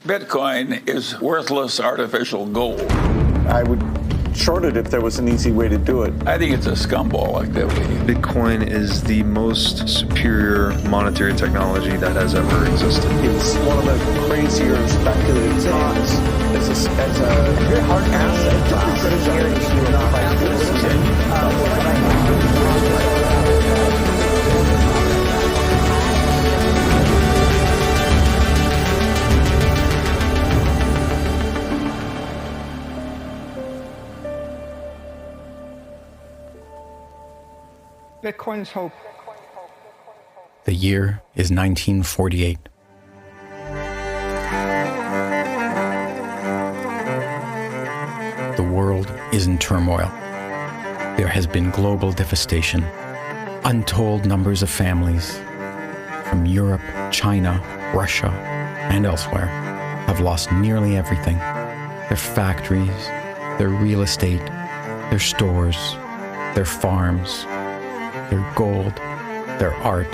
Bitcoin is worthless artificial gold. I would short it if there was an easy way to do it. I think it's a scumball activity. Bitcoin is the most superior monetary technology that has ever existed. It's one of the crazier speculative times as a very hard asset class. Bitcoin's hope. The year is 1948. The world is in turmoil. There has been global devastation. Untold numbers of families from Europe, China, Russia, and elsewhere have lost nearly everything. Their factories, their real estate, their stores, their farms, their gold, their art,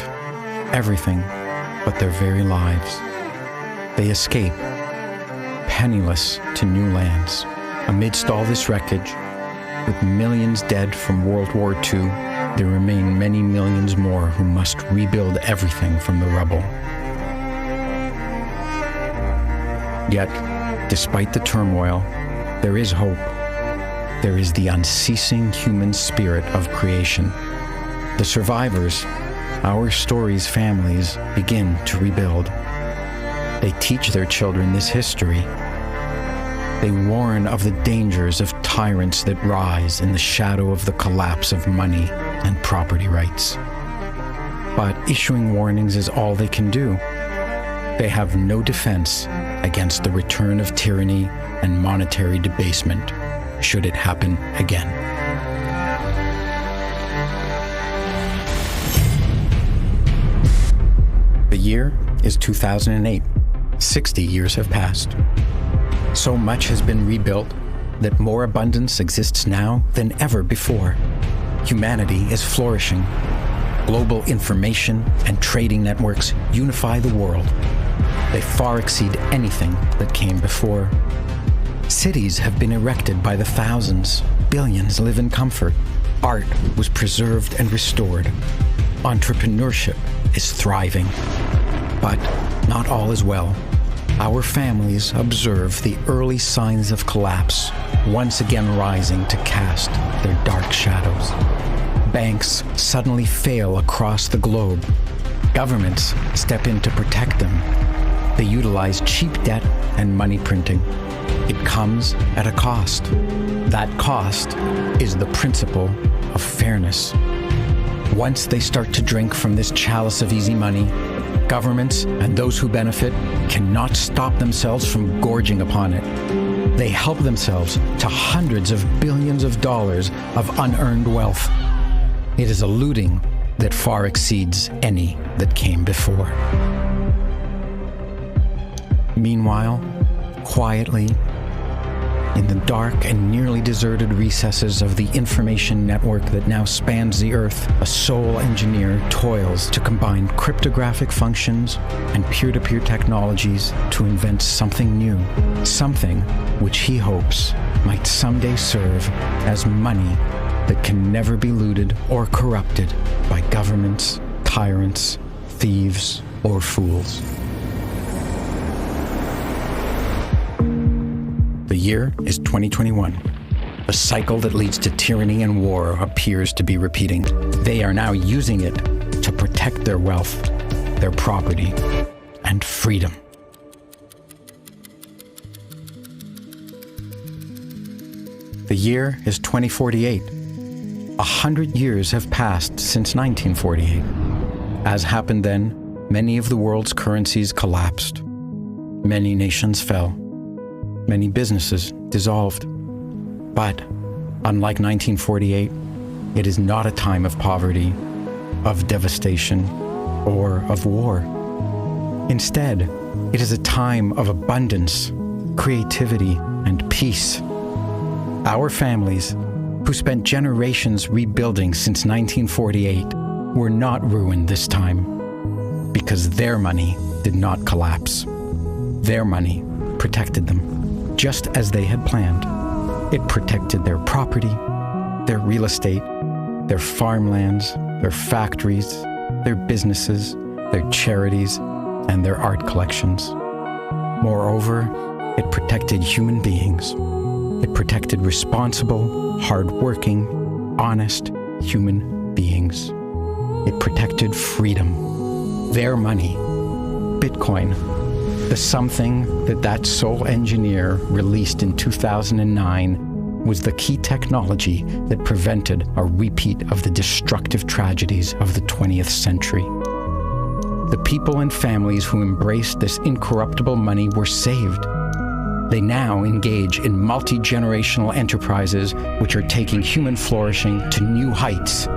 everything but their very lives. They escape, penniless to new lands. Amidst all this wreckage, with millions dead from World War II, there remain many millions more who must rebuild everything from the rubble. Yet, despite the turmoil, there is hope. There is the unceasing human spirit of creation. The survivors, our story's families, begin to rebuild. They teach their children this history. They warn of the dangers of tyrants that rise in the shadow of the collapse of money and property rights. But issuing warnings is all they can do. They have no defense against the return of tyranny and monetary debasement, should it happen again. The year is 2008. 60 years have passed. So much has been rebuilt that more abundance exists now than ever before. Humanity is flourishing. Global information and trading networks unify the world. They far exceed anything that came before. Cities have been erected by the thousands. Billions live in comfort. Art was preserved and restored. Entrepreneurship is thriving. But not all is well. Our families observe the early signs of collapse, once again rising to cast their dark shadows. Banks suddenly fail across the globe. Governments step in to protect them. They utilize cheap debt and money printing. It comes at a cost. That cost is the principle of fairness. Once they start to drink from this chalice of easy money, governments and those who benefit cannot stop themselves from gorging upon it. They help themselves to hundreds of billions of dollars of unearned wealth. It is a looting that far exceeds any that came before. Meanwhile, quietly, in the dark and nearly deserted recesses of the information network that now spans the earth, a sole engineer toils to combine cryptographic functions and peer-to-peer technologies to invent something new, something which he hopes might someday serve as money that can never be looted or corrupted by governments, tyrants, thieves, or fools. The year is 2021. The cycle that leads to tyranny and war appears to be repeating. They are now using it to protect their wealth, their property, and freedom. The year is 2048. 100 years have passed since 1948. As happened then, many of the world's currencies collapsed. Many nations fell. Many businesses dissolved. But, unlike 1948, it is not a time of poverty, of devastation, or of war. Instead, it is a time of abundance, creativity, and peace. Our families, who spent generations rebuilding since 1948, were not ruined this time because their money did not collapse. Their money protected them, just as they had planned. It protected their property, their real estate, their farmlands, their factories, their businesses, their charities, and their art collections. Moreover, it protected human beings. It protected responsible, hard-working, honest human beings. It protected freedom, their money, Bitcoin, the something that sole engineer released in 2009 was the key technology that prevented a repeat of the destructive tragedies of the 20th century. The people and families who embraced this incorruptible money were saved. They now engage in multi-generational enterprises which are taking human flourishing to new heights.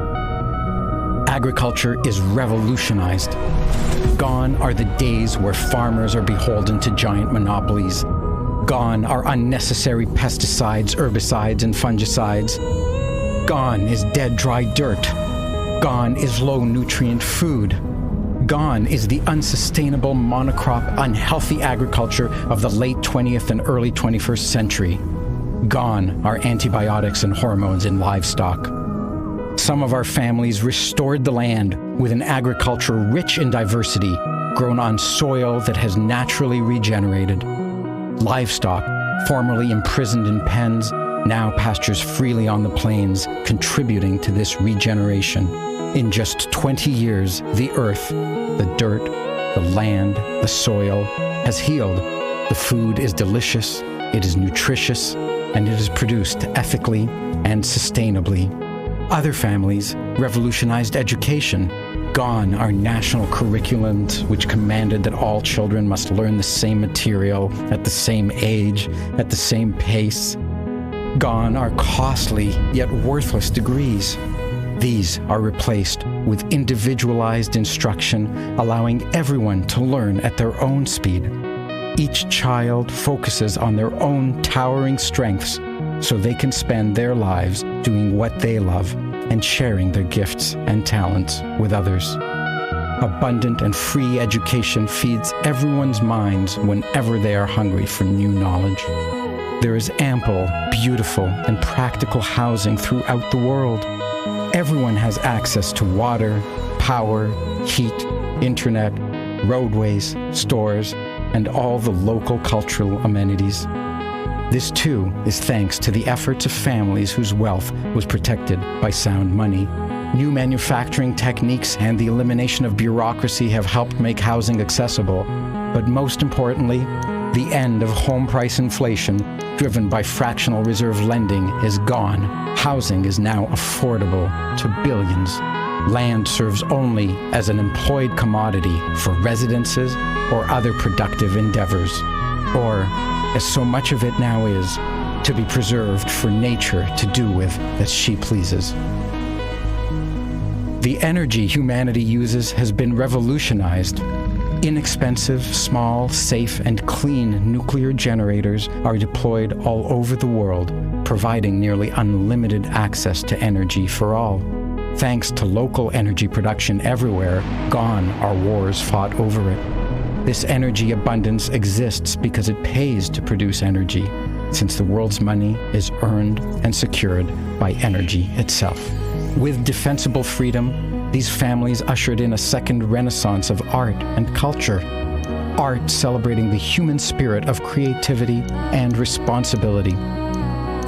Agriculture is revolutionized. Gone are the days where farmers are beholden to giant monopolies. Gone are unnecessary pesticides, herbicides, and fungicides. Gone is dead, dry dirt. Gone is low-nutrient food. Gone is the unsustainable monocrop, unhealthy agriculture of the late 20th and early 21st century. Gone are antibiotics and hormones in livestock. Some of our families restored the land with an agriculture rich in diversity, grown on soil that has naturally regenerated. Livestock, formerly imprisoned in pens, now pastures freely on the plains, contributing to this regeneration. In just 20 years, the earth, the dirt, the land, the soil has healed. The food is delicious, it is nutritious, and it is produced ethically and sustainably. Other families revolutionized education. Gone are national curriculums which commanded that all children must learn the same material at the same age, at the same pace. Gone are costly yet worthless degrees. These are replaced with individualized instruction, allowing everyone to learn at their own speed. Each child focuses on their own towering strengths so they can spend their lives doing what they love and sharing their gifts and talents with others. Abundant and free education feeds everyone's minds whenever they are hungry for new knowledge. There is ample, beautiful, and practical housing throughout the world. Everyone has access to water, power, heat, internet, roadways, stores, and all the local cultural amenities. This, too, is thanks to the efforts of families whose wealth was protected by sound money. New manufacturing techniques and the elimination of bureaucracy have helped make housing accessible, but most importantly, the end of home price inflation, driven by fractional reserve lending, is gone. Housing is now affordable to billions. Land serves only as an employed commodity for residences or other productive endeavors, or, as so much of it now is, to be preserved for nature to do with as she pleases. The energy humanity uses has been revolutionized. Inexpensive, small, safe, and clean nuclear generators are deployed all over the world, providing nearly unlimited access to energy for all. Thanks to local energy production everywhere, gone are wars fought over it. This energy abundance exists because it pays to produce energy, since the world's money is earned and secured by energy itself. With defensible freedom, these families ushered in a second renaissance of art and culture. Art celebrating the human spirit of creativity and responsibility.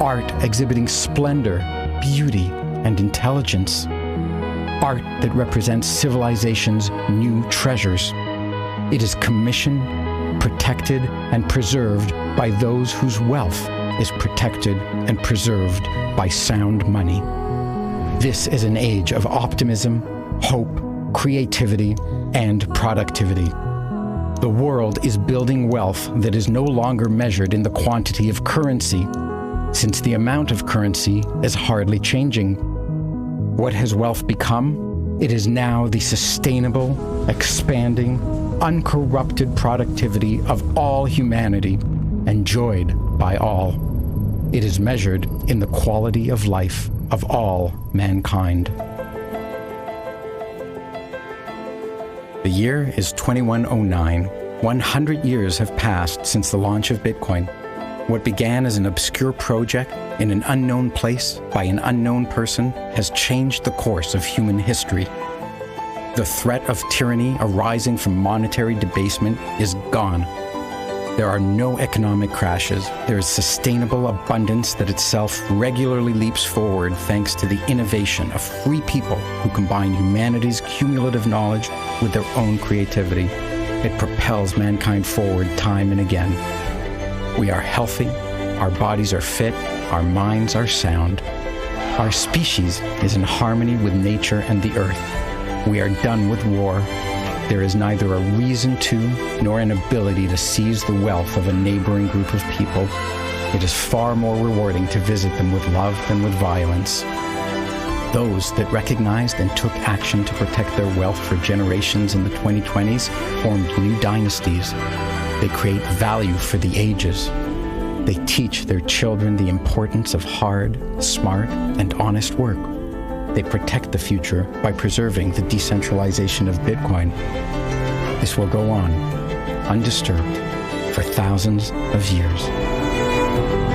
Art exhibiting splendor, beauty, and intelligence. Art that represents civilization's new treasures. It is commissioned, protected, and preserved by those whose wealth is protected and preserved by sound money. This is an age of optimism, hope, creativity, and productivity. The world is building wealth that is no longer measured in the quantity of currency, since the amount of currency is hardly changing. What has wealth become? It is now the sustainable, expanding, uncorrupted productivity of all humanity, enjoyed by all. It is measured in the quality of life of all mankind. The year is 2109. 100 years have passed since the launch of Bitcoin. What began as an obscure project in an unknown place by an unknown person has changed the course of human history. The threat of tyranny arising from monetary debasement is gone. There are no economic crashes. There is sustainable abundance that itself regularly leaps forward thanks to the innovation of free people who combine humanity's cumulative knowledge with their own creativity. It propels mankind forward time and again. We are healthy, our bodies are fit, our minds are sound. Our species is in harmony with nature and the earth. We are done with war. There is neither a reason to nor an ability to seize the wealth of a neighboring group of people. It is far more rewarding to visit them with love than with violence. Those that recognized and took action to protect their wealth for generations in the 2020s formed new dynasties. They create value for the ages. They teach their children the importance of hard, smart, and honest work. They protect the future by preserving the decentralization of Bitcoin. This will go on, undisturbed, for thousands of years.